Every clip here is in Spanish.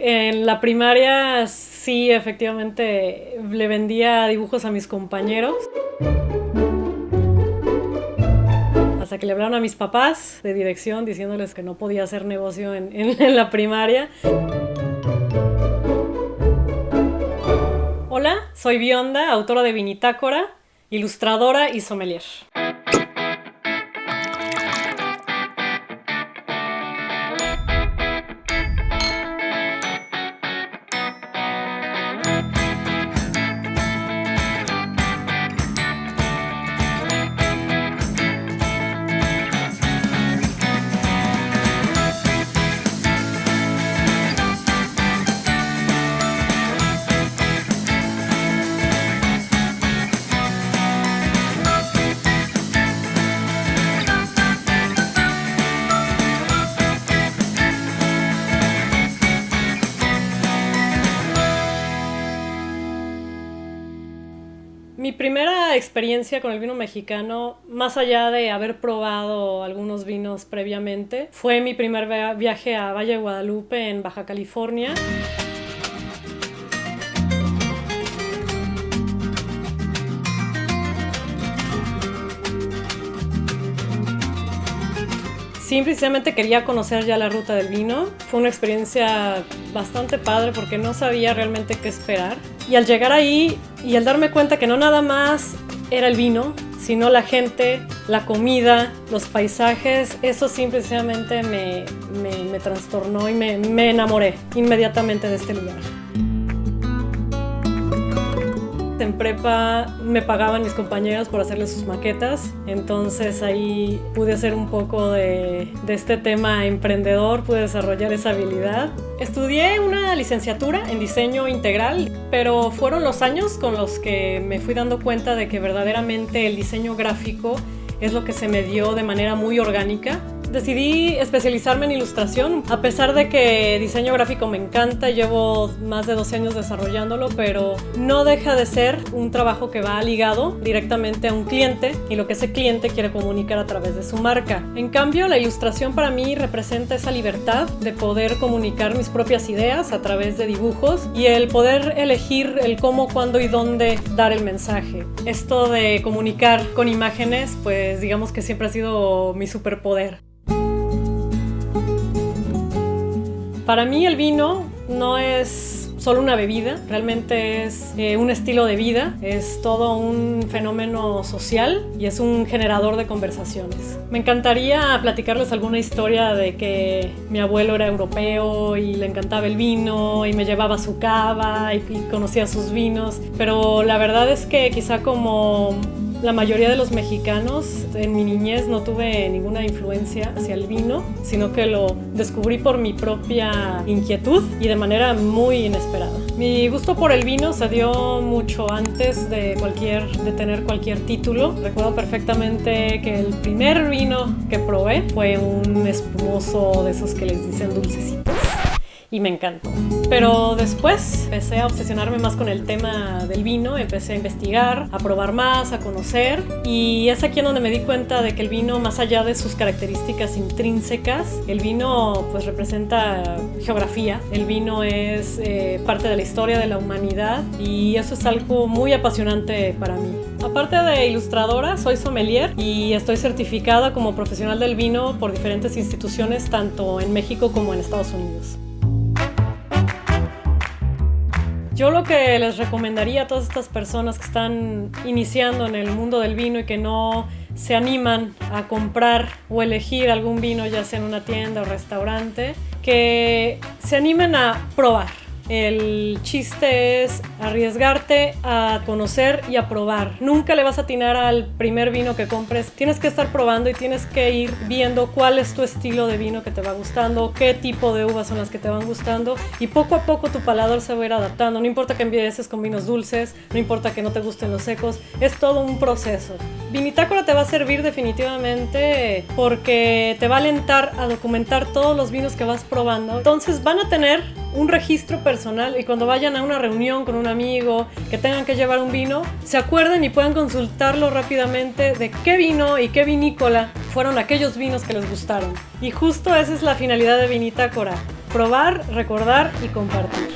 En la primaria sí, efectivamente, le vendía dibujos a mis compañeros. Hasta que le hablaron a mis papás de dirección diciéndoles que no podía hacer negocio en la primaria. Hola, soy Bionda, autora de Vinitácora, ilustradora y sommelier. Mi primera experiencia con el vino mexicano, más allá de haber probado algunos vinos previamente, fue mi primer viaje a Valle de Guadalupe, en Baja California. Sí, precisamente quería conocer ya la ruta del vino. Fue una experiencia bastante padre porque no sabía realmente qué esperar. Y al llegar ahí y al darme cuenta que no nada más era el vino, sino la gente, la comida, los paisajes, eso sí precisamente me trastornó y me enamoré inmediatamente de este lugar. En prepa me pagaban mis compañeros por hacerles sus maquetas, entonces ahí pude hacer un poco de este tema emprendedor, pude desarrollar esa habilidad. Estudié una licenciatura en diseño integral, pero fueron los años con los que me fui dando cuenta de que verdaderamente el diseño gráfico es lo que se me dio de manera muy orgánica. Decidí especializarme en ilustración, a pesar de que diseño gráfico me encanta, llevo más de 12 años desarrollándolo, pero no deja de ser un trabajo que va ligado directamente a un cliente y lo que ese cliente quiere comunicar a través de su marca. En cambio, la ilustración para mí representa esa libertad de poder comunicar mis propias ideas a través de dibujos y el poder elegir el cómo, cuándo y dónde dar el mensaje. Esto de comunicar con imágenes, pues digamos que siempre ha sido mi superpoder. Para mí el vino no es solo una bebida, realmente es un estilo de vida, es todo un fenómeno social y es un generador de conversaciones. Me encantaría platicarles alguna historia de que mi abuelo era europeo y le encantaba el vino y me llevaba a su cava y conocía sus vinos, pero la verdad es que quizá como la mayoría de los mexicanos, en mi niñez no tuve ninguna influencia hacia el vino, sino que lo descubrí por mi propia inquietud y de manera muy inesperada. Mi gusto por el vino se dio mucho antes de tener cualquier título. Recuerdo perfectamente que el primer vino que probé fue un espumoso de esos que les dicen dulcecitos. Y me encantó. Pero después empecé a obsesionarme más con el tema del vino, empecé a investigar, a probar más, a conocer, y es aquí en donde me di cuenta de que el vino, más allá de sus características intrínsecas, el vino pues representa geografía, el vino es parte de la historia de la humanidad y eso es algo muy apasionante para mí. Aparte de ilustradora, soy sommelier y estoy certificada como profesional del vino por diferentes instituciones, tanto en México como en Estados Unidos. Yo lo que les recomendaría a todas estas personas que están iniciando en el mundo del vino y que no se animan a comprar o elegir algún vino, ya sea en una tienda o restaurante, que se animen a probar. El chiste es arriesgarte a conocer y a probar. Nunca le vas a atinar al primer vino que compres. Tienes que estar probando y tienes que ir viendo cuál es tu estilo de vino que te va gustando, qué tipo de uvas son las que te van gustando y poco a poco tu paladar se va a ir adaptando. No importa que empieces con vinos dulces, no importa que no te gusten los secos, es todo un proceso. Vinitácora te va a servir definitivamente porque te va a alentar a documentar todos los vinos que vas probando. Entonces van a tener un registro personal y cuando vayan a una reunión con un amigo que tengan que llevar un vino, se acuerden y puedan consultarlo rápidamente de qué vino y qué vinícola fueron aquellos vinos que les gustaron. Y justo esa es la finalidad de Vinitácora, probar, recordar y compartir.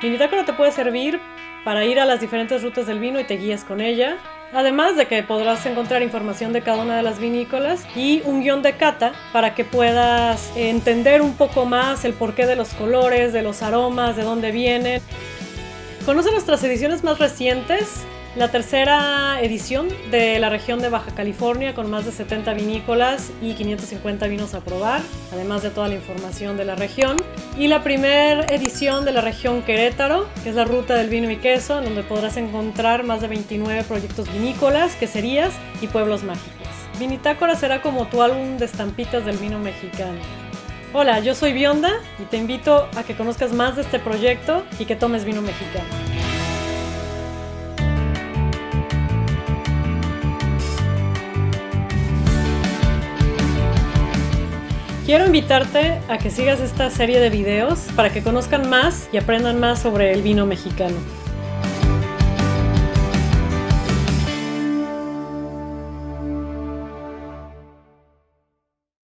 Vinitácora te puede servir para ir a las diferentes rutas del vino y te guías con ella. Además de que podrás encontrar información de cada una de las vinícolas y un guión de cata para que puedas entender un poco más el porqué de los colores, de los aromas, de dónde vienen. Conoce nuestras ediciones más recientes. La tercera edición de la región de Baja California con más de 70 vinícolas y 550 vinos a probar, además de toda la información de la región. Y la primera edición de la región Querétaro, que es la ruta del vino y queso, en donde podrás encontrar más de 29 proyectos vinícolas, queserías y pueblos mágicos. Vinitácora será como tu álbum de estampitas del vino mexicano. Hola, yo soy Bionda y te invito a que conozcas más de este proyecto y que tomes vino mexicano. Quiero invitarte a que sigas esta serie de videos para que conozcan más y aprendan más sobre el vino mexicano.